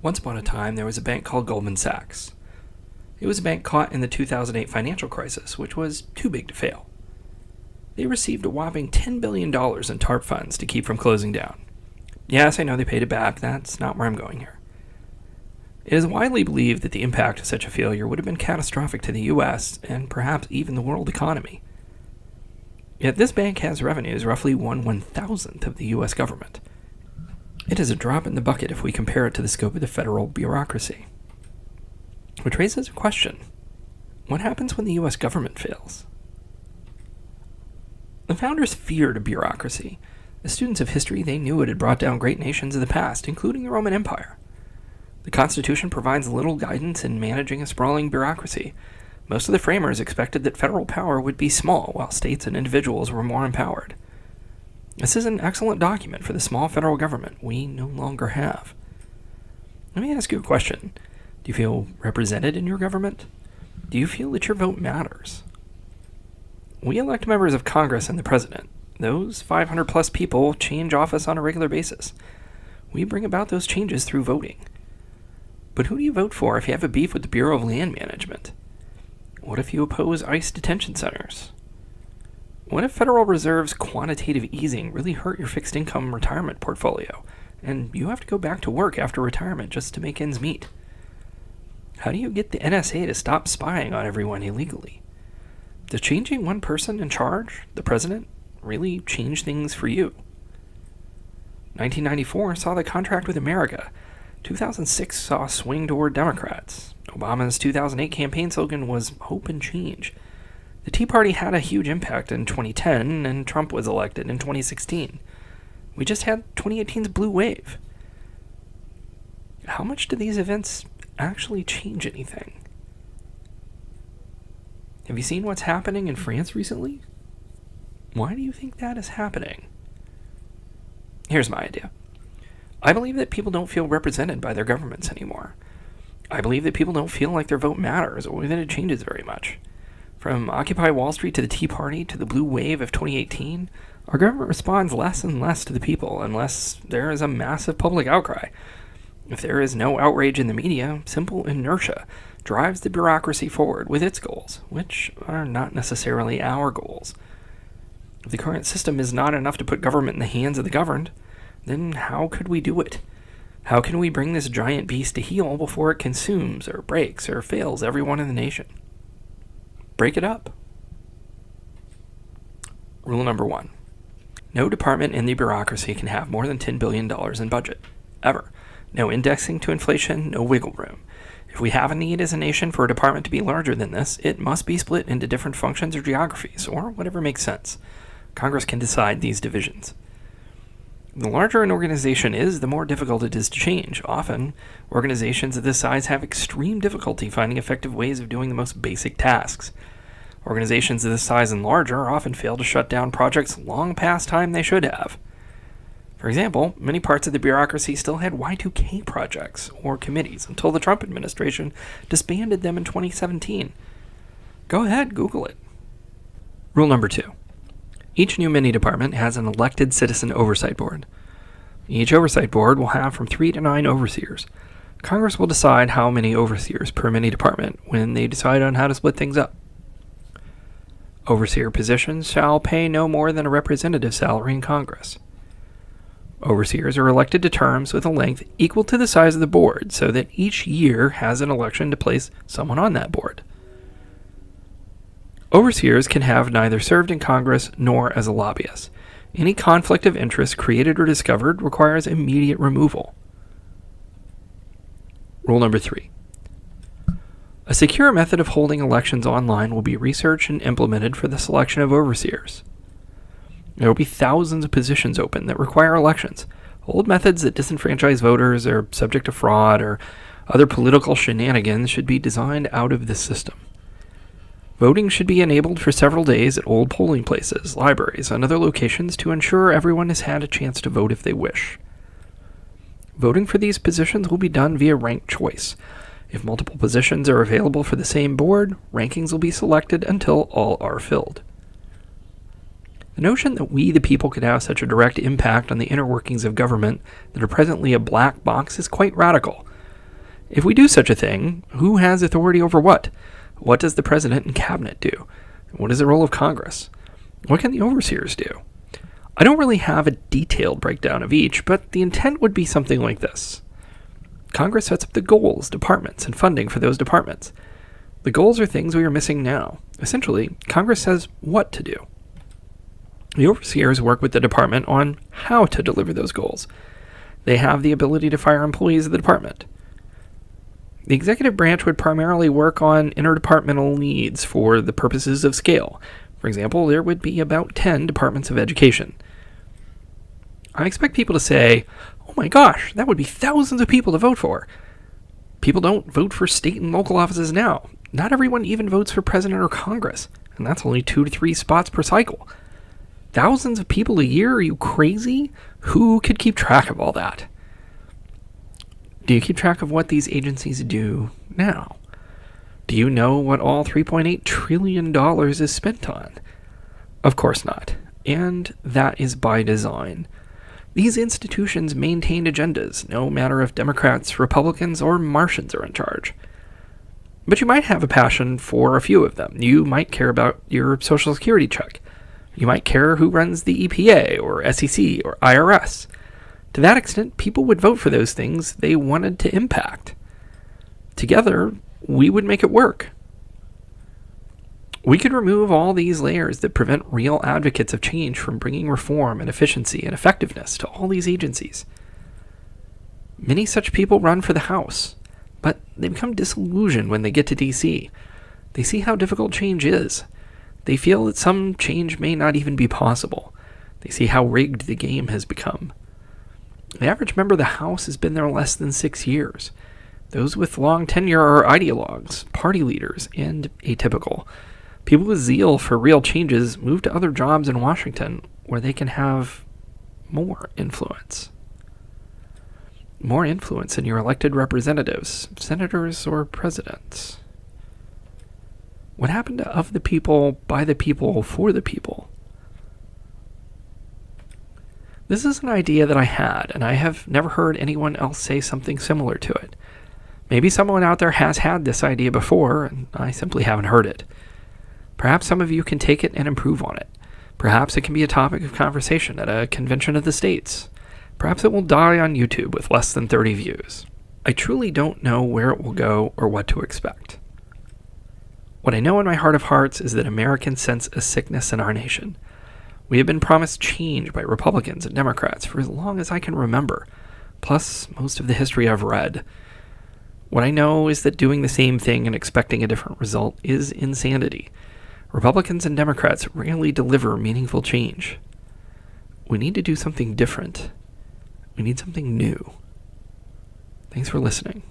Once upon a time, there was a bank called Goldman Sachs. It was a bank caught in the 2008 financial crisis, which was too big to fail. They received a whopping $10 billion in TARP funds to keep from closing down. Yes, I know they paid it back. That's not where I'm going here. It is widely believed that the impact of such a failure would have been catastrophic to the U.S. and perhaps even the world economy. Yet this bank has revenues roughly 1/1000th of the U.S. government. It is a drop in the bucket if we compare it to the scope of the federal bureaucracy. Which raises a question. What happens when the U.S. government fails? The founders feared bureaucracy. As students of history, they knew it had brought down great nations of the past, including the Roman Empire. The Constitution provides little guidance in managing a sprawling bureaucracy. Most of the framers expected that federal power would be small, while states and individuals were more empowered. This is an excellent document for the small federal government we no longer have. Let me ask you a question. Do you feel represented in your government? Do you feel that your vote matters? We elect members of Congress and the President. Those 500 plus people change office on a regular basis. We bring about those changes through voting. But who do you vote for if you have a beef with the Bureau of Land Management? What if you oppose ICE detention centers? What if Federal Reserve's quantitative easing really hurt your fixed income retirement portfolio, and you have to go back to work after retirement just to make ends meet? How do you get the NSA to stop spying on everyone illegally? Does changing one person in charge, the president, really change things for you? 1994 saw the contract with America. 2006 saw a swing toward Democrats. Obama's 2008 campaign slogan was hope and change. The Tea Party had a huge impact in 2010, and Trump was elected in 2016. We just had 2018's blue wave. How much do these events actually change anything? Have you seen what's happening in France recently? Why do you think that is happening? Here's my idea. I believe that people don't feel represented by their governments anymore. I believe that people don't feel like their vote matters or that it changes very much. From Occupy Wall Street to the Tea Party to the blue wave of 2018, our government responds less and less to the people unless there is a massive public outcry. If there is no outrage in the media, simple inertia drives the bureaucracy forward with its goals, which are not necessarily our goals. If the current system is not enough to put government in the hands of the governed, then how could we do it? How can we bring this giant beast to heel before it consumes or breaks or fails everyone in the nation? Break it up. Rule number 1. No department in the bureaucracy can have more than $10 billion in budget. Ever. No indexing to inflation, no wiggle room. If we have a need as a nation for a department to be larger than this, it must be split into different functions or geographies, or whatever makes sense. Congress can decide these divisions. The larger an organization is, the more difficult it is to change. Often, organizations of this size have extreme difficulty finding effective ways of doing the most basic tasks. Organizations of this size and larger often fail to shut down projects long past time they should have. For example, many parts of the bureaucracy still had Y2K projects or committees until the Trump administration disbanded them in 2017. Go ahead, Google it. Rule number 2. Each new mini department has an elected citizen oversight board. Each oversight board will have from 3 to 9 overseers. Congress will decide how many overseers per mini department when they decide on how to split things up. Overseer positions shall pay no more than a representative salary in Congress. Overseers are elected to terms with a length equal to the size of the board so that each year has an election to place someone on that board. Overseers can have neither served in Congress nor as a lobbyist. Any conflict of interest created or discovered requires immediate removal. Rule number 3. A secure method of holding elections online will be researched and implemented for the selection of overseers. There will be thousands of positions open that require elections. Old methods that disenfranchise voters or subject to fraud or other political shenanigans should be designed out of this system. Voting should be enabled for several days at old polling places, libraries, and other locations to ensure everyone has had a chance to vote if they wish. Voting for these positions will be done via ranked choice. If multiple positions are available for the same board, rankings will be selected until all are filled. The notion that we, the people, could have such a direct impact on the inner workings of government that are presently a black box is quite radical. If we do such a thing, who has authority over what? What does the president and cabinet do? What is the role of Congress? What can the overseers do? I don't really have a detailed breakdown of each, but the intent would be something like this. Congress sets up the goals, departments, and funding for those departments. The goals are things we are missing now. Essentially, Congress says what to do. The overseers work with the department on how to deliver those goals. They have the ability to fire employees of the department. The executive branch would primarily work on interdepartmental needs for the purposes of scale. For example, there would be about 10 departments of education. I expect people to say, oh my gosh, that would be thousands of people to vote for. People don't vote for state and local offices now. Not everyone even votes for president or Congress, and that's only 2 to 3 spots per cycle. Thousands of people a year? Are you crazy? Who could keep track of all that? Do you keep track of what these agencies do now? Do you know what all $3.8 trillion is spent on? Of course not. And that is by design. These institutions maintain agendas, no matter if Democrats, Republicans, or Martians are in charge. But you might have a passion for a few of them. You might care about your Social Security check. You might care who runs the EPA, or SEC, or IRS. To that extent, people would vote for those things they wanted to impact. Together, we would make it work. We could remove all these layers that prevent real advocates of change from bringing reform and efficiency and effectiveness to all these agencies. Many such people run for the House, but they become disillusioned when they get to D.C. They see how difficult change is. They feel that some change may not even be possible. They see how rigged the game has become. The average member of the House has been there less than 6 years. Those with long tenure are ideologues, party leaders, and atypical. People with zeal for real changes move to other jobs in Washington where they can have more influence. More influence in your elected representatives, senators, or presidents. What happened to of the people, by the people, for the people? This is an idea that I had, and I have never heard anyone else say something similar to it. Maybe someone out there has had this idea before, and I simply haven't heard it. Perhaps some of you can take it and improve on it. Perhaps it can be a topic of conversation at a convention of the states. Perhaps it will die on YouTube with less than 30 views. I truly don't know where it will go or what to expect. What I know in my heart of hearts is that Americans sense a sickness in our nation. We have been promised change by Republicans and Democrats for as long as I can remember, plus most of the history I've read. What I know is that doing the same thing and expecting a different result is insanity. Republicans and Democrats rarely deliver meaningful change. We need to do something different. We need something new. Thanks for listening.